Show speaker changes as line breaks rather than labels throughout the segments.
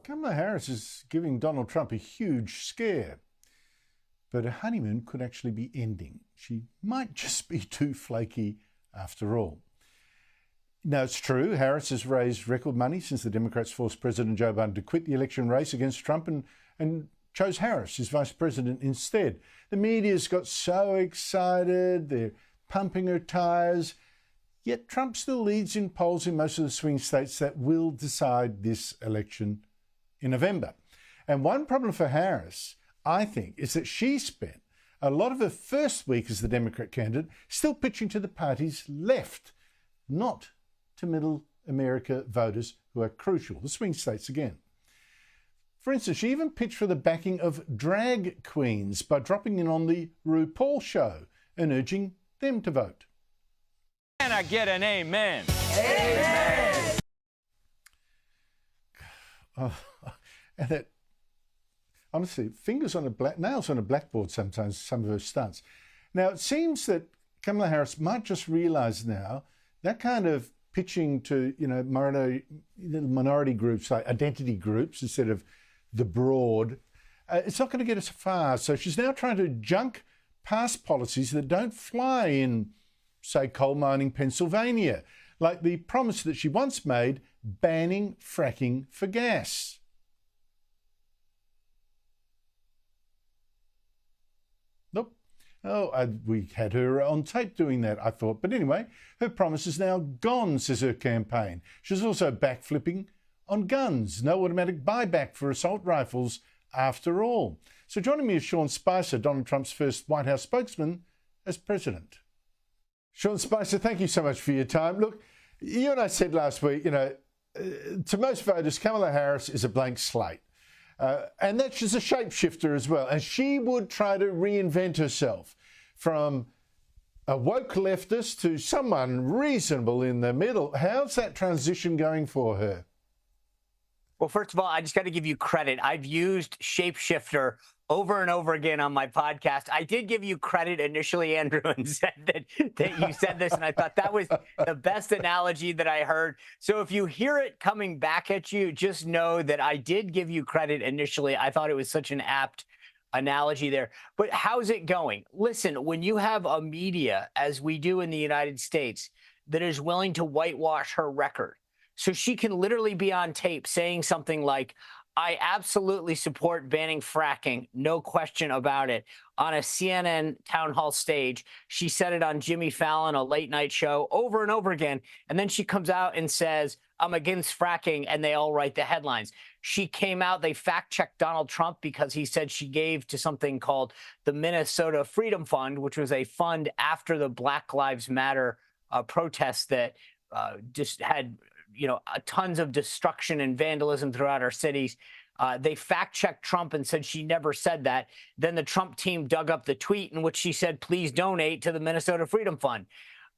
Kamala Harris is giving Donald Trump a huge scare, but her honeymoon could actually be ending. She might just be too flaky after all. Now, it's true, Harris has raised record money since the Democrats forced President Joe Biden to quit the election race against Trump and chose Harris as vice president instead. The media's got so excited, they're pumping her tyres, yet Trump still leads in polls in most of the swing states that will decide this election in November. And one problem for Harris, I think, is that she spent a lot of her first week as the Democrat candidate still pitching to the party's left, not to middle America voters who are crucial, the swing states again. For instance, she even pitched for the backing of drag queens by dropping in on the RuPaul show and urging them to vote.
Can I get an amen?
Amen!
And that, honestly, nails on a blackboard sometimes, some of her stunts. Now, it seems that Kamala Harris might just realise now that kind of pitching to, minority groups, like identity groups, instead of the broad, it's not going to get us far. So she's now trying to junk past policies that don't fly in, say, coal mining Pennsylvania, like the promise that she once made banning fracking for gas. Nope. We had her on tape doing that, I thought. But anyway, her promise is now gone, says her campaign. She's also backflipping on guns. No automatic buyback for assault rifles after all. So joining me is Sean Spicer, Donald Trump's first White House spokesman as president. Sean Spicer, thank you so much for your time. Look, you and I said last week, to most voters, Kamala Harris is a blank slate. And that she's a shapeshifter as well. And she would try to reinvent herself from a woke leftist to someone reasonable in the middle. How's that transition going for her?
Well, first of all, I just got to give you credit. I've used shapeshifter over and over again on my podcast. I did give you credit initially, Andrew, and said that you said this, and I thought that was the best analogy that I heard. So if you hear it coming back at you, just know that I did give you credit initially. I thought it was such an apt analogy there. But how's it going? Listen, when you have a media, as we do in the United States, that is willing to whitewash her record, so she can literally be on tape saying something like, I absolutely support banning fracking, no question about it. On a CNN town hall stage, she said it on Jimmy Fallon, a late night show, over and over again. And then she comes out and says, I'm against fracking, and they all write the headlines. She came out, they fact-checked Donald Trump because he said she gave to something called the Minnesota Freedom Fund, which was a fund after the Black Lives Matter protests that just had tons of destruction and vandalism throughout our cities. They fact-checked Trump and said she never said that. Then the Trump team dug up the tweet in which she said, please donate to the Minnesota Freedom Fund.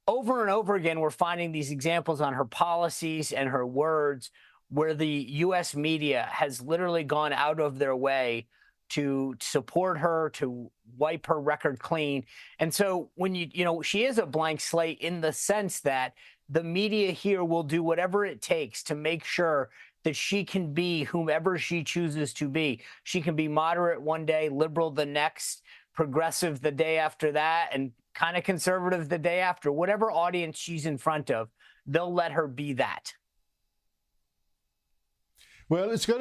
Over and over again, we're finding these examples on her policies and her words where the U.S. media has literally gone out of their way to support her, to wipe her record clean. And so when she is a blank slate in the sense that the media here will do whatever it takes to make sure that she can be whomever she chooses to be. She can be moderate one day, liberal the next, progressive the day after that, and kind of conservative the day after. Whatever audience she's in front of, they'll let her be that.
Well, it's got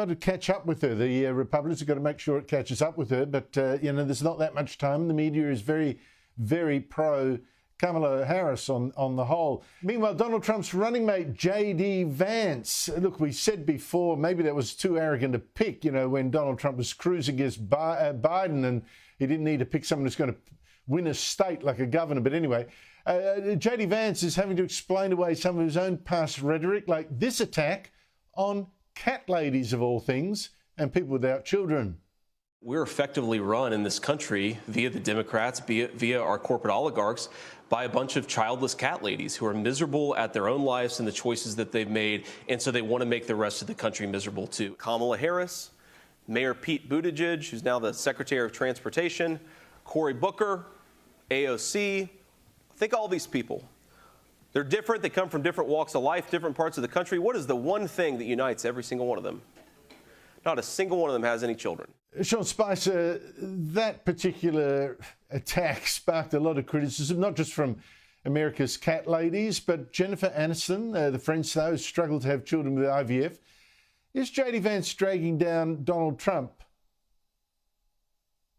to catch up with her. The Republicans have got to make sure it catches up with her. But, there's not that much time. The media is very, very pro Kamala Harris on the whole. Meanwhile, Donald Trump's running mate, J.D. Vance. Look, we said before, maybe that was too arrogant to pick, when Donald Trump was cruising against Biden and he didn't need to pick someone who's going to win a state like a governor. But anyway, J.D. Vance is having to explain away some of his own past rhetoric, like this attack on cat ladies, of all things, and people without children.
We're effectively run in this country via the Democrats, via our corporate oligarchs, by a bunch of childless cat ladies who are miserable at their own lives and the choices that they've made, and so they want to make the rest of the country miserable too. Kamala Harris, Mayor Pete Buttigieg, who's now the Secretary of Transportation, Cory Booker, AOC, think all these people They're different. They come from different walks of life, different parts of the country. What is the one thing that unites every single one of them? Not a single one of them has any children.
Sean Spicer, that particular attack sparked a lot of criticism, not just from America's cat ladies, but Jennifer Aniston, the French though, struggled to have children with IVF. Is J.D. Vance dragging down Donald Trump?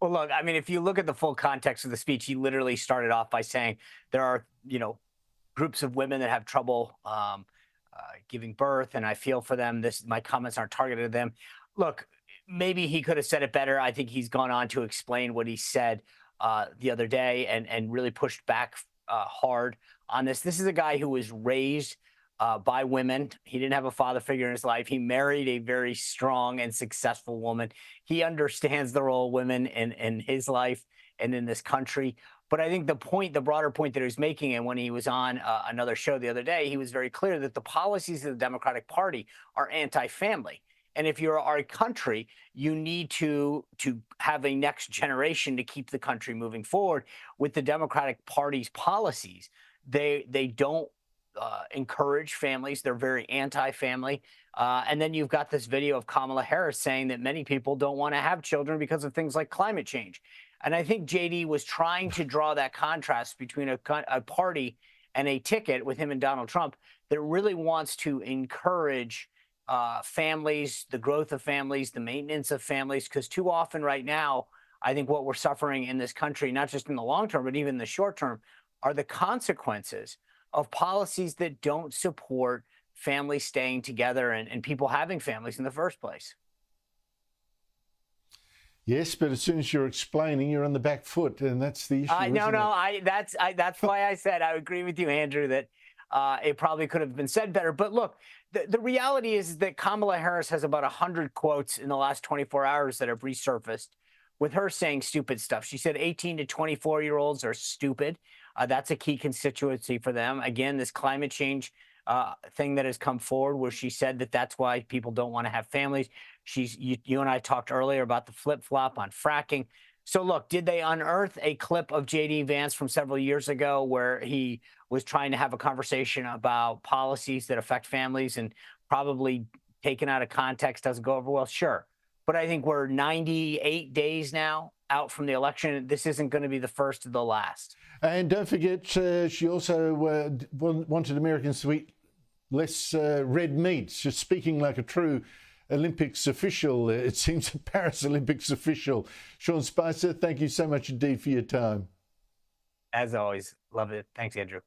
Well, look, I mean, if you look at the full context of the speech, he literally started off by saying there are, groups of women that have trouble giving birth, and I feel for them. My comments aren't targeted at them. Look, maybe he could have said it better. I think he's gone on to explain what he said the other day and really pushed back hard on this. This is a guy who was raised by women. He didn't have a father figure in his life. He married a very strong and successful woman. He understands the role of women in his life and in this country. But I think the broader point that he was making, and when he was on another show the other day, he was very clear that the policies of the Democratic Party are anti-family. And if you're our country, you need to have a next generation to keep the country moving forward. With the Democratic Party's policies, they don't encourage families. They're very anti-family. And then you've got this video of Kamala Harris saying that many people don't want to have children because of things like climate change. And I think JD was trying to draw that contrast between a party and a ticket with him and Donald Trump that really wants to encourage families, the growth of families, the maintenance of families, because too often right now, I think what we're suffering in this country, not just in the long term, but even in the short term, are the consequences of policies that don't support families staying together and people having families in the first place.
Yes, but as soon as you're explaining, you're on the back foot, and that's the issue.
That's why I said I agree with you, Andrew, that it probably could have been said better. But look, the reality is that Kamala Harris has about 100 quotes in the last 24 hours that have resurfaced with her saying stupid stuff. She said 18 to 24-year-olds are stupid. That's a key constituency for them. Again, this climate change thing that has come forward where she said that that's why people don't want to have families. You and I talked earlier about the flip-flop on fracking. So look, did they unearth a clip of J.D. Vance from several years ago where he was trying to have a conversation about policies that affect families and probably taken out of context doesn't go over well? Sure. But I think we're 98 days now out from the election. This isn't going to be the first of the last.
And don't forget, she also wanted Americans to eat less red meat. She's speaking like a true Olympics official. It seems a Paris Olympics official. Sean Spicer, thank you so much indeed for your time.
As always, love it. Thanks, Andrew.